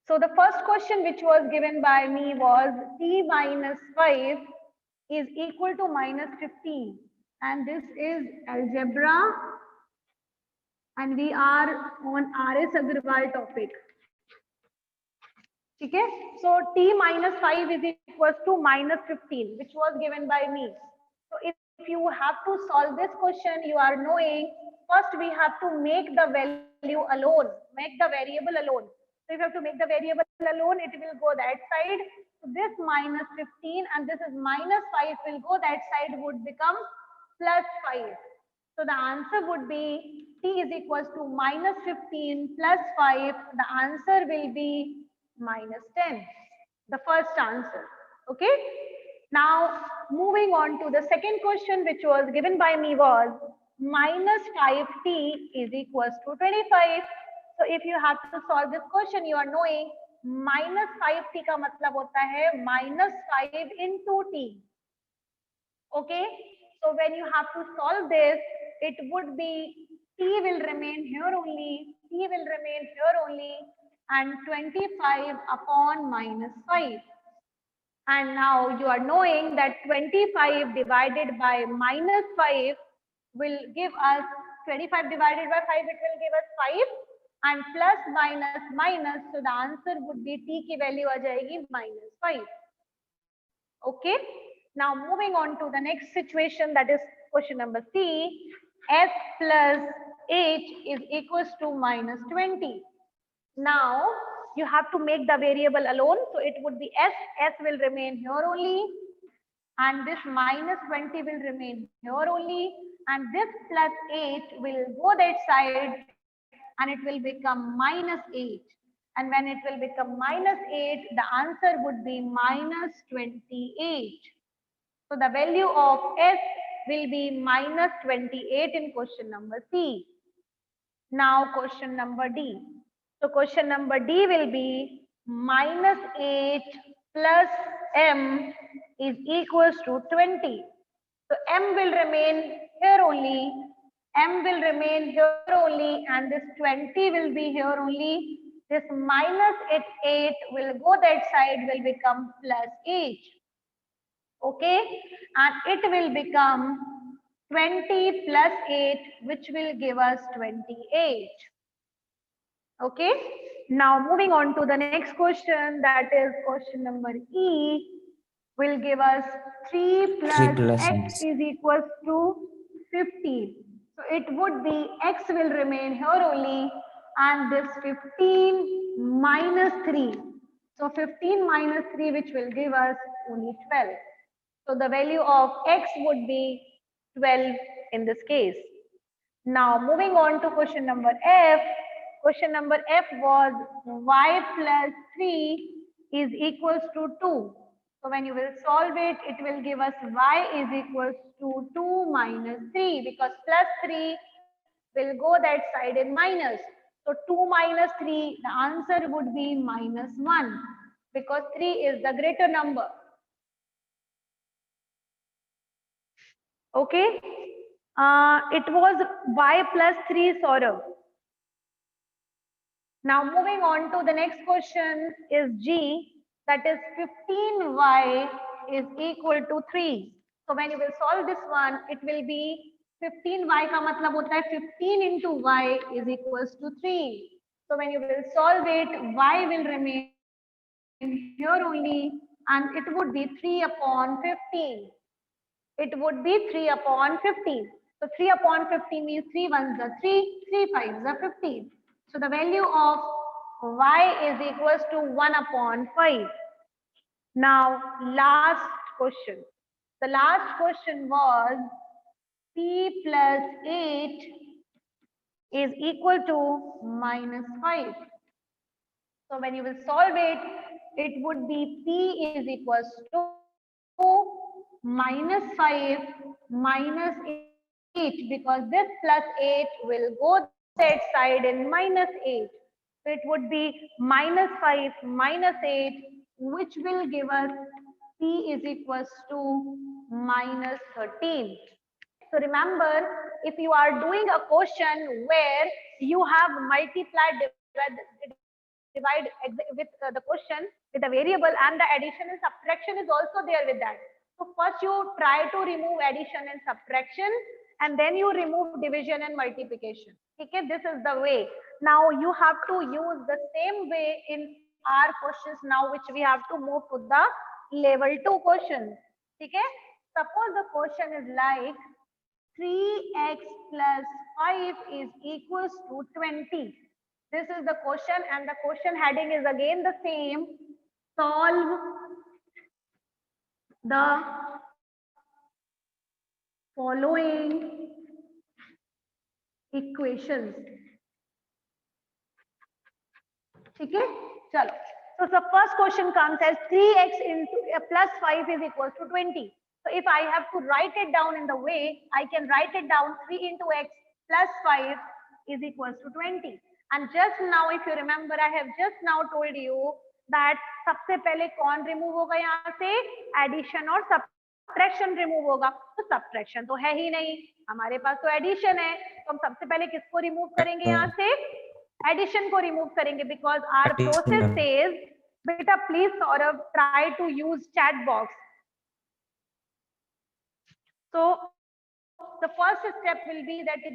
So the first question which was given by me was t minus 5 is equal to minus 15, and this is algebra, and we are on RS Agarwal topic. Okay, so t minus 5 is equals to minus 15, which was given by me. So if you have to solve this question, you are knowing first we have to make the value alone, make the variable alone. So if you have to make the variable alone, it will go that side. So this minus 15 and this is minus 5 will go that side, would become plus 5. So the answer would be t is equals to minus 15 plus 5. The answer will be minus 10. The first answer. Okay. Now moving on to the second question which was given by me was minus 5t is equals to 25. So if you have to solve this question, you are knowing minus 5t का मतलब होता है minus 5 into t. Okay, so when you have to solve this, it would be t will remain here only, t will remain here only, and 25 upon minus 5. And now you are knowing that 25 divided by minus 5 will give us 25 divided by 5, it will give us 5, and plus minus minus, so the answer would be t की value आ जाएगी minus 5. Okay, now moving on to the next situation, that is question number C. S plus 8 is equals to minus 20. Now you have to make the variable alone, so it would be S. S will remain here only, and this minus 20 will remain here only, and this plus 8 will go that side and it will become minus 8. And when it will become minus 8, the answer would be minus 28. So the value of S will be minus 28 in question number C. Now question number D. So question number D will be minus 8 plus M is equals to 20. So M will remain here only, M will remain here only, and this 20 will be here only. This minus 8 will go that side, will become plus 8. Okay, and it will become 20 plus 8, which will give us 28. Okay, now moving on to the next question, that is question number E, will give us 3 plus x is equals to 15. So it would be x will remain here only, and this 15 minus 3. So 15 minus 3, which will give us only 12. So the value of x would be 12 in this case. Now moving on to question number F. Question number F was y plus 3 is equals to 2. So when you will solve it, it will give us y is equals to 2 minus 3, because plus 3 will go that side in minus. So 2 minus 3, the answer would be minus 1, because 3 is the greater number. Okay, it was y plus 3, Saurav. Now moving on to the next question is G, that is 15y is equal to 3. So when you will solve this one, it will be 15y का मतलब होता है 15 into y is equals to 3. So when you will solve it, y will remain here only, and it would be 3 upon 15. It would be 3 upon 15. So 3 upon 15 means 3 ones are 3, 3 fives are 15. So the value of y is equals to 1 upon 5. Now last question. The last question was p plus 8 is equal to minus 5. So when you will solve it, it would be p is equals to minus 5 minus 8, because this plus 8 will go that side in minus 8. So it would be minus 5 minus 8, which will give us p is equals to minus 13. So remember, if you are doing a question where you have multiplied, divided divide with the question with the variable, and the addition and subtraction is also there with that. So first you try to remove addition and subtraction, and then you remove division and multiplication. Okay, this is the way. Now you have to use the same way in our questions now, which we have to move to the level 2 questions. Okay, suppose the question is like 3x plus 5 is equals to 20. This is the question, and the question heading is again the same. Solve the following equations. Okay, chalo. So the first question comes as 3x into plus 5 is equals to 20. So if I have to write it down in the way, I can write it down 3 into x plus 5 is equals to 20. And just now, if you remember, I have just now told you that सबसे पहले कौन remove होगा यहाँ से, addition और subtraction remove होगा. तो subtraction तो है ही नहीं, हमारे पास तो एडिशन है. तो हम सबसे पहले किसको रिमूव करेंगे यहाँ से, एडिशन को रिमूव करेंगे, बिकॉज आवर प्रोसेस सेज, बेटा please Saurabh try to use chat box. So the first step will be that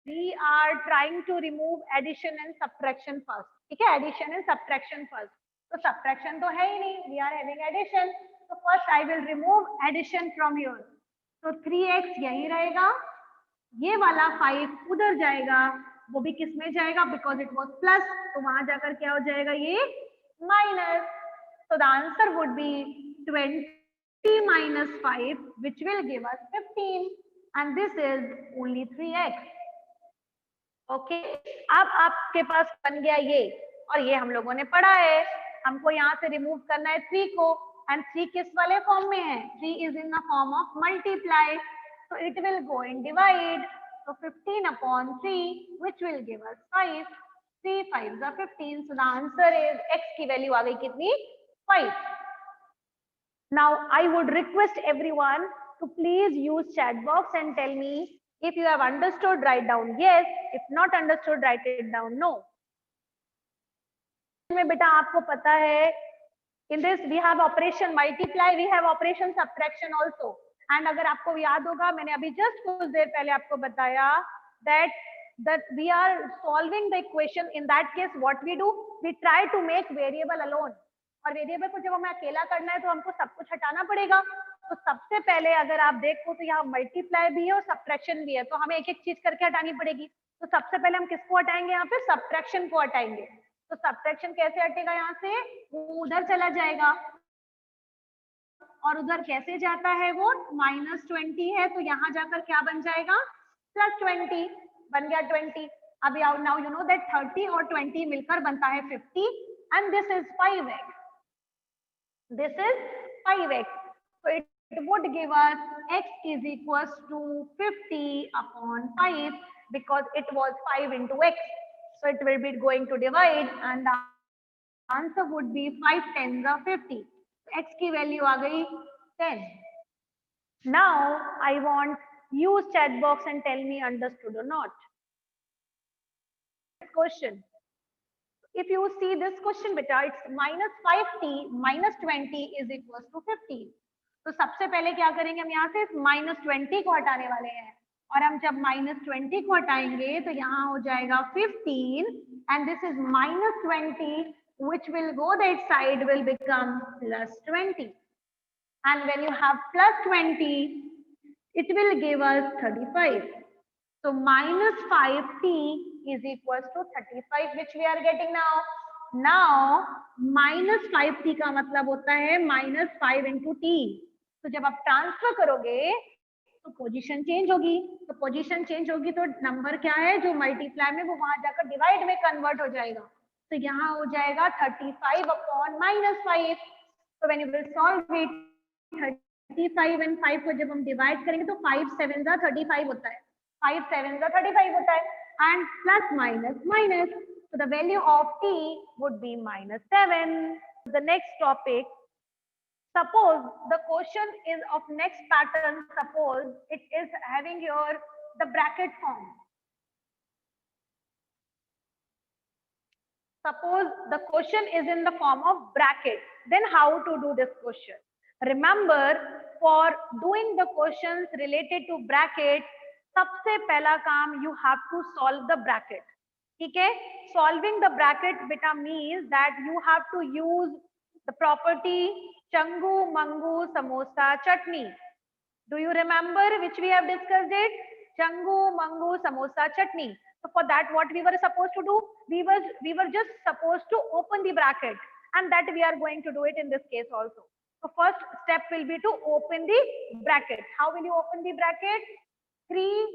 we are trying to remove addition and subtraction first. ठीक है, addition and subtraction first. तो subtraction तो है ही नहीं, we are having addition. So first I will remove addition from here. So 3x यही रहेगा, ये वाला 5 उधर जाएगा, वो भी किस में जाएगा, because it was plus, तो वहां जाकर क्या हो जाएगा, ये minus. So the answer would be 20 minus 5, which will give us 15, and this is only 3x. Okay, अब आपके पास बन गया ये, और ये हम लोगों ने पढ़ा है. हमको यहाँ से रिमूव करना है 3 को, एंड 3 किस वाले फॉर्म में है, 3 is in the form of multiply, so it will go in divide. So 15 upon 3, which will give us 5. 3 5s are 15. So the answer is x की वैल्यू आ गई कितनी, 5. Now I would request everyone to please use chat box and tell me if you have understood, write down yes, if not understood, write it down no. में बेटा आपको पता है, in this we have operation multiply, we have operation subtraction also. And अगर आपको याद होगा, मैंने अभी just कुछ देर पहले आपको बताया that we are solving the equation. In that case what we do, we try to make variable alone. और वेरिएबल को जब हमें अकेला करना है तो हमको सब कुछ हटाना पड़ेगा. तो सबसे पहले अगर आप देखो तो यहाँ मल्टीप्लाई भी है और सब्ट्रैक्शन भी है, तो हमें एक एक चीज करके हटानी पड़ेगी. तो सबसे पहले हम किसको हटाएंगे, यहाँ पे सब्ट्रैक्शन को हटाएंगे. तो सब्ट्रैक्शन कैसे हटेगा, यहाँ से वो उधर चला जाएगा, और उधर कैसे जाता है, वो -20 है, तो यहाँ जाकर क्या बन जाएगा, +20 बन गया 20. अब नाउ यू नो दैट 30 और 20 मिलकर बनता है 50, and this is 5x. This is 5x. So it would give us x is equals to 50 upon 5, because it was 5 into x. So it will be going to divide, and the answer would be 5 10s are 50. X की value आ गई 10. Now I want use chat box and tell me understood or not. Question. If you see this question beta, it's -5t minus 20 is equals to 15. तो सबसे पहले क्या करेंगे, हम यहाँ से -20 को हटाने वाले हैं, और हम जब -20 को हटाएंगे तो यहाँ हो जाएगा 15, and this is -20, which will go that side will become +20, and when you have +20, it will give us 35. So -5t is equals to 35, which we are getting now. Now -5t का मतलब होता है -5 into t. तो जब आप transfer करोगे तो position change होगी, तो पोजीशन चेंज होगी तो नंबर क्या है जो मल्टीप्लाई में, वो वहां जाकर डिवाइड में कन्वर्ट हो जाएगा. तो यहाँ हो जाएगा 35 upon -5. तो when you will solve it, 35 and 5 को जब हम डिवाइड करेंगे तो 5 7 जा 35 होता है, 5 7 जा 35 होता है, and plus minus minus. So the value of t would be -7. The next topic, suppose the question is of next pattern. Suppose it is having your the bracket form. Suppose the question is in the form of bracket, then how to do this question? Remember, for doing the questions related to bracket, सबसे पहला काम you have to solve the bracket. ठीक है? Solving the bracket beta means that you have to use the property Changu Mangu Samosa Chutney. Do you remember which we have discussed it? Changu, Mangu, Samosa, Chutney. So for that, what we were supposed to do? We were just supposed to open the bracket, and that we are going to do it in this case also. So first step will be to open the bracket. How will you open the bracket? 3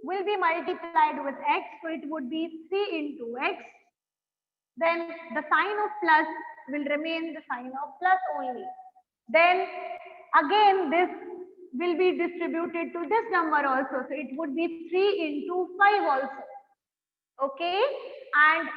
will be multiplied with x, so it would be 3 into x. Then the sign of plus will remain the sign of plus only. Then again this will be distributed to this number also. So it would be 3 into 5 also. Okay, and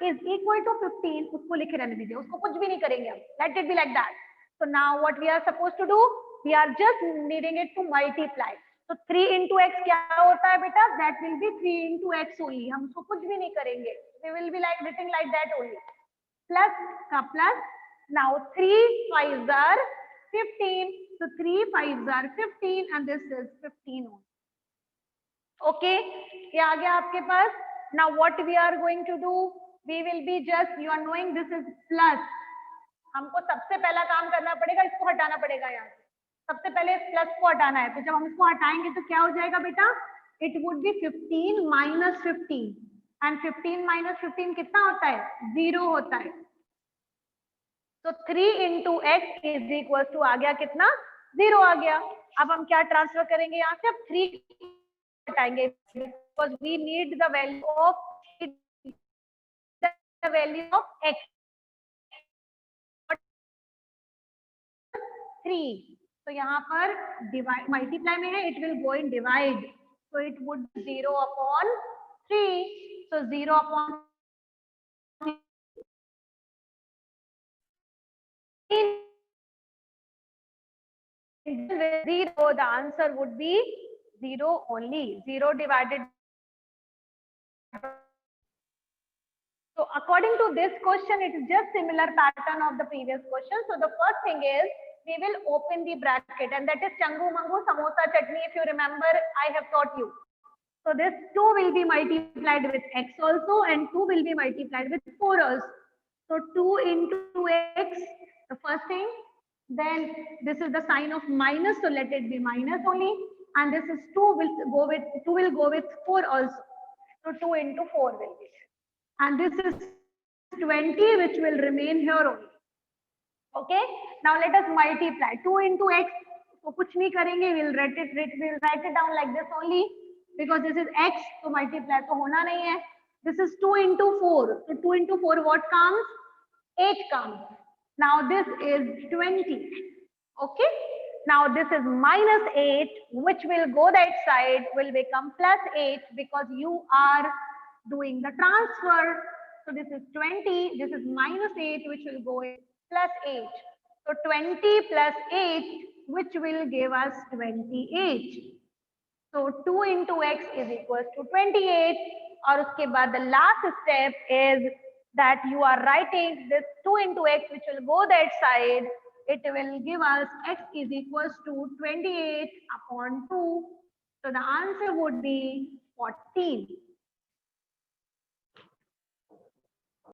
is equal to 15. उसको लिखे रहने दीजिए, उसको कुछ भी नहीं करेंगे हम. Let it be like that. So now what we are supposed to do? We are just needing it to multiply. So 3 into x क्या होता है बेटा? That will be 3 into x only. हम उसको कुछ भी नहीं करेंगे. We will be like written like that only. Plus का plus. Now 3 5s are 15. So 3 5s are 15 and this is 15 only. Okay, ये आ गया आपके पास. Now what we are going to do? We will be just, you are knowing this is plus. हमको सबसे पहला काम करना पड़ेगा, इसको हटाना पड़ेगा यहाँ से. सबसे पहले प्लस को हटाना है. तो जब हम इसको हटाएंगे तो क्या हो जाएगा बेटा? It would be 15 minus 15 and 15 minus 15 कितना होता है? 0 होता है. तो 3 into x is equals to आ गया कितना? 0 आ गया. अब हम क्या ट्रांसफर करेंगे यहाँ से? अब 3 हटाएंगे because we need the value of x. 3. तो यहाँ पर डिवाइड मल्टीप्लाई में है, it will go in divide. So it would be 0 upon 3. So 0 upon 0, the answer would be 0 only. 0 divided. So according to this question, it is just similar pattern of the previous question. So the first thing is we will open the bracket, and that is Changu Mangu Samosa Chutney. If you remember, I have taught you. So this 2 will be multiplied with x also, and 2 will be multiplied with 4 also. So 2 into x, the first thing. Then this is the sign of minus, so let it be minus only. And this is 2 will go with 4 also. So 2 into 4 will be. And this is 20, which will remain here only. Okay. Now let us multiply 2 into x. So कुछ नहीं करेंगे. We'll write it down like this only, because this is x. So multiply तो होना नहीं है. This is 2 into 4. So 2 into 4 what comes? 8 comes. Now this is 20. Okay. Now this is minus 8, which will go that side, will become plus 8 because you are doing the transfer. So this is 20. This is minus 8, which will go in plus 8. So 20 plus 8, which will give us 28. So 2 into x is equals to 28. और उसके बाद the last step is that you are writing this 2 into x, which will go that side. It will give us x is equals to 28 upon 2. So the answer would be 14.